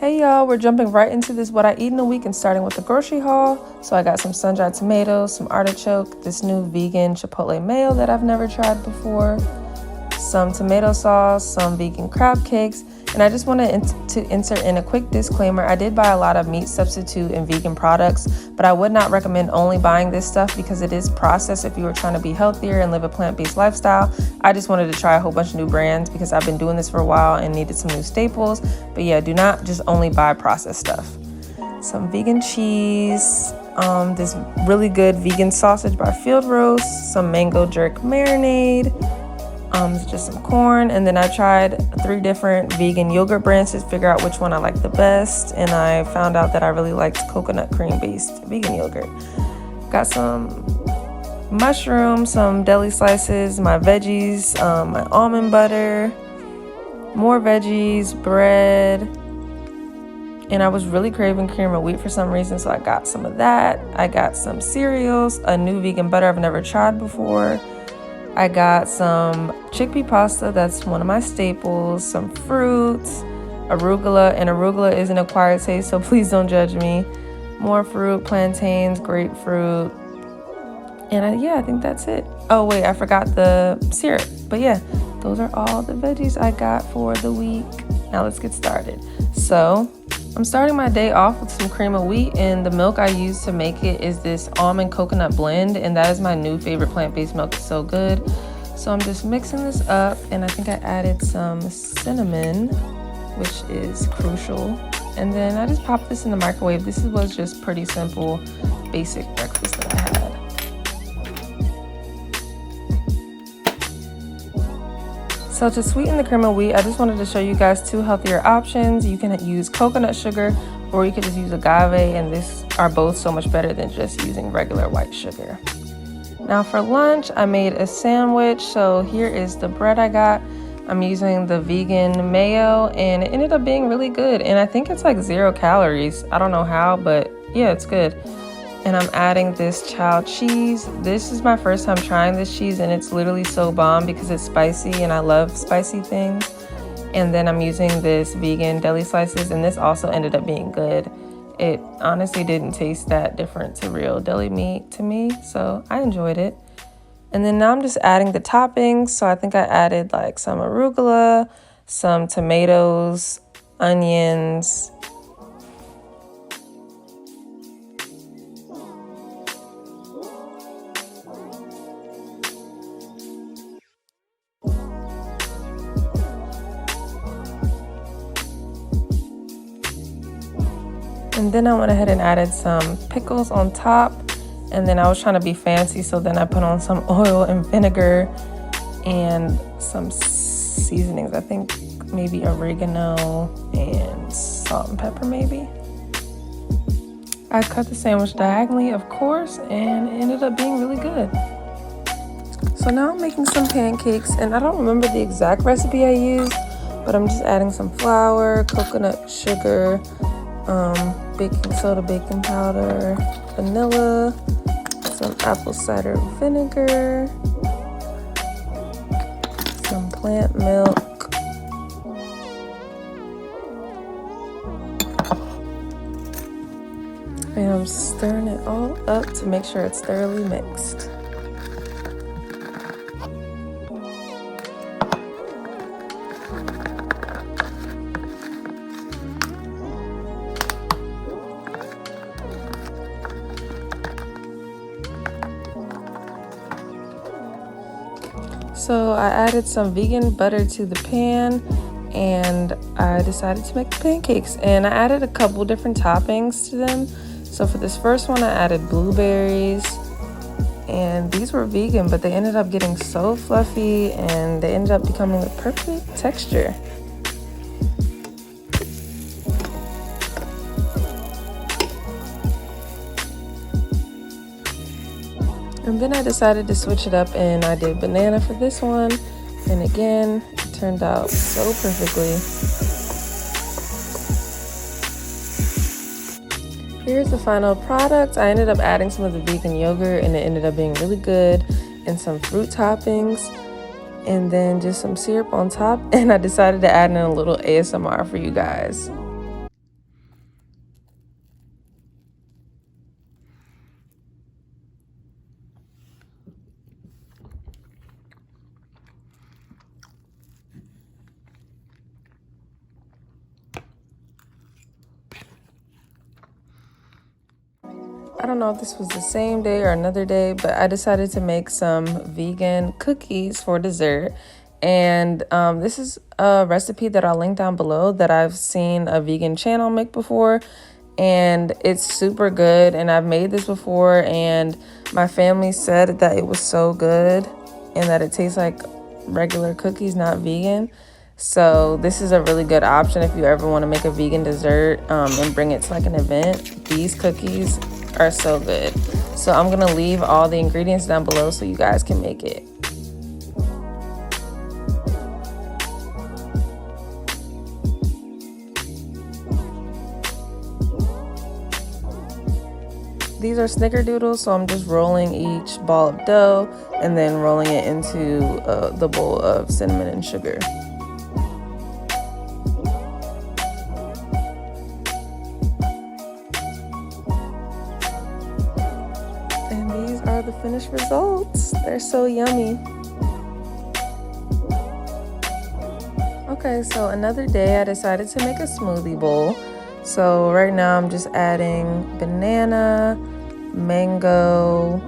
Hey y'all, we're jumping right into this what I eat in a week and starting with the grocery haul. So I got some sun-dried tomatoes, some artichoke, this new vegan chipotle mayo that I've never tried before, some tomato sauce, some vegan crab cakes, and I just wanted to insert in a quick disclaimer. I did buy a lot of meat substitute and vegan products, but I would not recommend only buying this stuff because it is processed if you were trying to be healthier and live a plant-based lifestyle. I just wanted to try a whole bunch of new brands because I've been doing this for a while and needed some new staples. But yeah, do not just only buy processed stuff. Some vegan cheese, this really good vegan sausage by Field Roast, some mango jerk marinade, just some corn, and then I tried 3 different vegan yogurt brands to figure out which one I liked the best, and I found out that I really liked coconut cream based vegan yogurt. Got some mushrooms, some deli slices, my veggies, my almond butter, more veggies, bread, and I was really craving cream of wheat for some reason, so I got some of that. I got some cereals, a new vegan butter I've never tried before. I got some chickpea pasta, that's one of my staples, some fruits, arugula, and arugula is an acquired taste, so please don't judge me. More fruit, plantains, grapefruit, and I think that's it. Oh wait, I forgot the syrup, but yeah, those are all the veggies I got for the week. Now let's get started. So I'm starting my day off with some cream of wheat, and the milk I use to make it is this almond coconut blend, and that is my new favorite plant-based milk. It's so good. So I'm just mixing this up, and I think I added some cinnamon, which is crucial. And then I just popped this in the microwave. This was just pretty simple, basic breakfast that I had. So to sweeten the cream of wheat, I just wanted to show you guys 2 healthier options. You can use coconut sugar, or you could just use agave, and these are both so much better than just using regular white sugar. Now for lunch, I made a sandwich. So here is the bread I got. I'm using the vegan mayo, and it ended up being really good. And I think it's like 0 calories. I don't know how, but yeah, it's good. And I'm adding this child cheese. This is my first time trying this cheese, and it's literally so bomb because it's spicy and I love spicy things. And then I'm using this vegan deli slices, and this also ended up being good. It honestly didn't taste that different to real deli meat to me, so I enjoyed it. And then now I'm just adding the toppings. So I think I added like some arugula, some tomatoes, onions, and then I went ahead and added some pickles on top. And then I was trying to be fancy, so then I put on some oil and vinegar and some seasonings. I think maybe oregano and salt and pepper maybe. I cut the sandwich diagonally, of course, and it ended up being really good. So now I'm making some pancakes, and I don't remember the exact recipe I used, but I'm just adding some flour, coconut sugar, baking soda, baking powder, vanilla, some apple cider vinegar, some plant milk, and I'm stirring it all up to make sure it's thoroughly mixed. So I added some vegan butter to the pan, and I decided to make the pancakes, and I added a couple different toppings to them. So for this first one, I added blueberries, and these were vegan, but they ended up getting so fluffy, and they ended up becoming the perfect texture. And then I decided to switch it up, and I did banana for this one. And again, it turned out so perfectly. Here's the final product. I ended up adding some of the vegan yogurt, and it ended up being really good, and some fruit toppings. and then just some syrup on top, and I decided to add in a little ASMR for you guys. don't know if this was the same day or another day, but I decided to make some vegan cookies for dessert. And this is a recipe that I'll link down below that I've seen a vegan channel make before. And it's super good. And I've made this before, and my family said that it was so good and that it tastes like regular cookies, not vegan. So this is a really good option if you ever want to make a vegan dessert and bring it to like an event. These cookies are so good. So I'm gonna leave all the ingredients down below so you guys can make it. These are snickerdoodles, so I'm just rolling each ball of dough and then rolling it into the bowl of cinnamon and sugar. And these are the finished results. They're so yummy. Okay, so another day I decided to make a smoothie bowl. So right now I'm just adding banana, mango,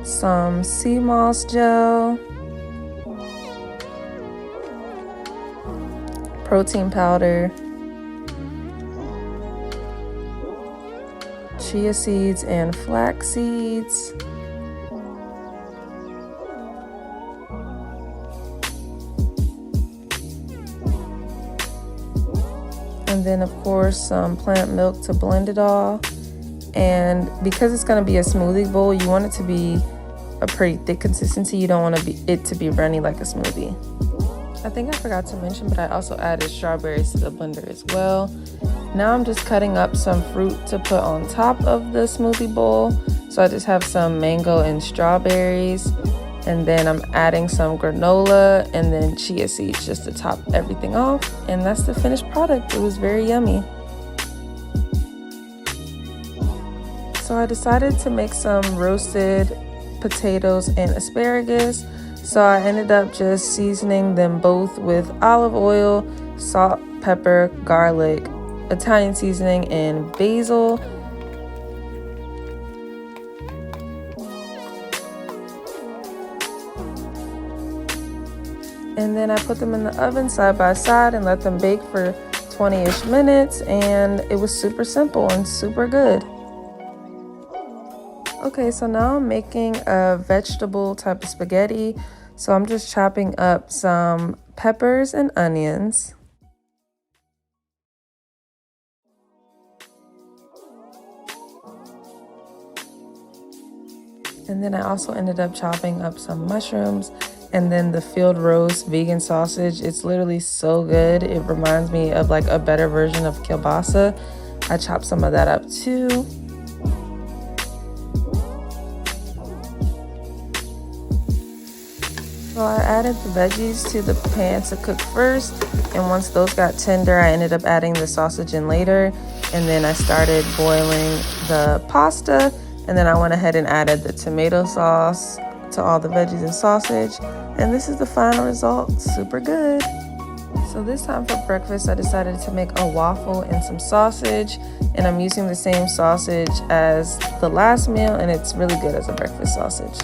some sea moss gel, protein powder, chia seeds and flax seeds, and then of course some plant milk to blend it all. And because it's going to be a smoothie bowl, you want it to be a pretty thick consistency. You don't want it to be runny like a smoothie. I think I forgot to mention, but I also added strawberries to the blender as well. Now I'm just cutting up some fruit to put on top of the smoothie bowl. So I just have some mango and strawberries, and then I'm adding some granola and then chia seeds just to top everything off. And that's the finished product. It was very yummy. So I decided to make some roasted potatoes and asparagus. So I ended up just seasoning them both with olive oil, salt, pepper, garlic, Italian seasoning, and basil. And then I put them in the oven side by side and let them bake for 20-ish minutes, and it was super simple and super good. Okay, so now I'm making a vegetable type of spaghetti. So I'm just chopping up some peppers and onions. And then I also ended up chopping up some mushrooms and then the field roast vegan sausage. It's literally so good. It reminds me of like a better version of kielbasa. I chopped some of that up too. So I added the veggies to the pan to cook first, and once those got tender, I ended up adding the sausage in later, and then I started boiling the pasta, and then I went ahead and added the tomato sauce to all the veggies and sausage, and this is the final result. Super good. So this time for breakfast, I decided to make a waffle and some sausage, and I'm using the same sausage as the last meal, and it's really good as a breakfast sausage.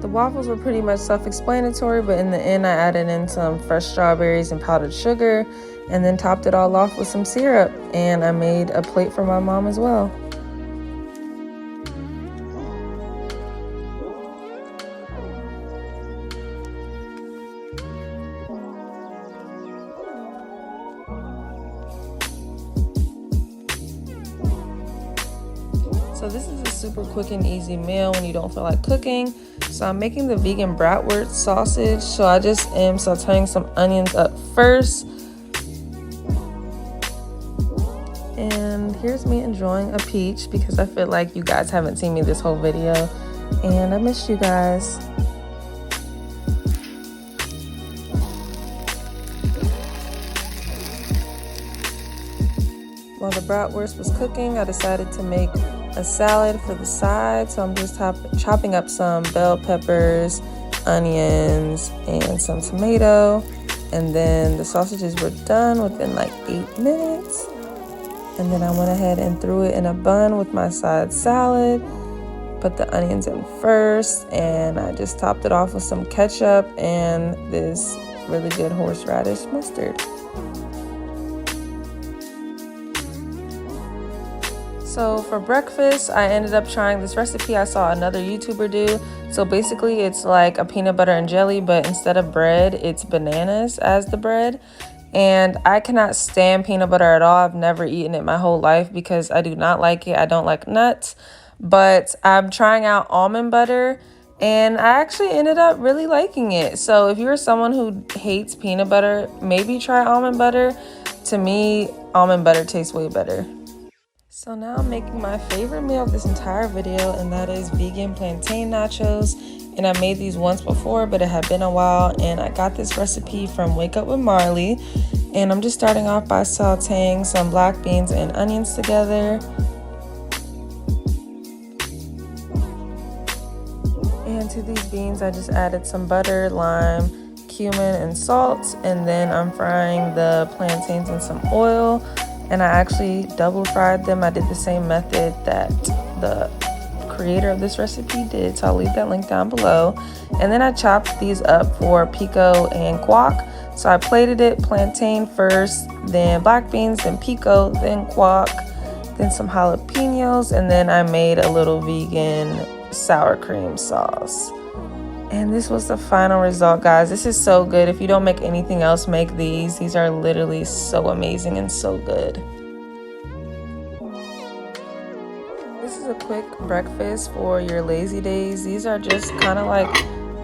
The waffles were pretty much self-explanatory, but in the end I added in some fresh strawberries and powdered sugar and then topped it all off with some syrup, and I made a plate for my mom as well. So this is a super quick and easy meal when you don't feel like cooking. So I'm making the vegan bratwurst sausage. So I just am sauteing some onions up first. And here's me enjoying a peach because I feel like you guys haven't seen me this whole video and I missed you guys. While the bratwurst was cooking, I decided to make a salad for the side. So I'm just chopping up some bell peppers, onions, and some tomato. And then the sausages were done within like 8 minutes. And then I went ahead and threw it in a bun with my side salad. Put the onions in first, and I just topped it off with some ketchup and this really good horseradish mustard. So for breakfast, I ended up trying this recipe I saw another YouTuber do. So basically it's like a peanut butter and jelly, but instead of bread, it's bananas as the bread. And I cannot stand peanut butter at all. I've never eaten it my whole life because I do not like it. I don't like nuts. But I'm trying out almond butter, and I actually ended up really liking it. So if you're someone who hates peanut butter, maybe try almond butter. To me, almond butter tastes way better. So now I'm making my favorite meal of this entire video, and that is vegan plantain nachos. And I made these once before, but it had been a while, and I got this recipe from Wake Up with Marley. And I'm just starting off by sauteing some black beans and onions together. And to these beans, I just added some butter, lime, cumin, and salt. And then I'm frying the plantains in some oil. And I actually double fried them. I did the same method that the creator of this recipe did, so I'll leave that link down below. And then I chopped these up for pico and guac. So I plated it, plantain first, then black beans, then pico, then guac, then some jalapenos, and then I made a little vegan sour cream sauce. And this was the final result, guys. This is so good. If you don't make anything else, make these. These are literally so amazing and so good. This is a quick breakfast for your lazy days. These are just kind of like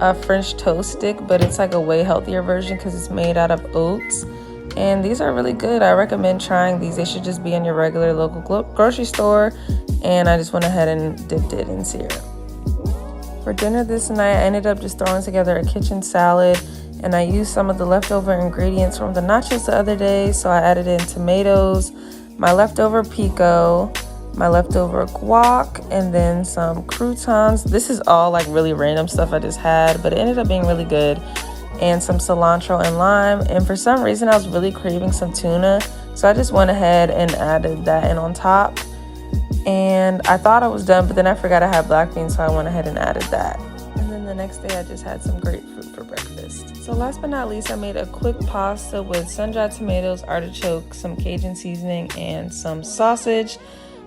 a French toast stick, but it's like a way healthier version because it's made out of oats. And these are really good. I recommend trying these. They should just be in your regular local grocery store. And I just went ahead and dipped it in syrup. For dinner this night, I ended up just throwing together a kitchen salad, and I used some of the leftover ingredients from the nachos the other day. So I added in tomatoes, my leftover pico, my leftover guac, and then some croutons. This is all like really random stuff I just had, but it ended up being really good. And some cilantro and lime. And for some reason, I was really craving some tuna, so I just went ahead and added that in on top. And I thought I was done, but then I forgot I had black beans, so I went ahead and added that. And then the next day I just had some grapefruit for breakfast. So last but not least, I made a quick pasta with sun-dried tomatoes, artichoke, some Cajun seasoning, and some sausage.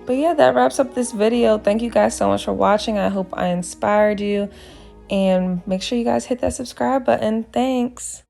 But yeah, that wraps up this video. Thank you guys so much for watching. I hope I inspired you. And make sure you guys hit that subscribe button. Thanks.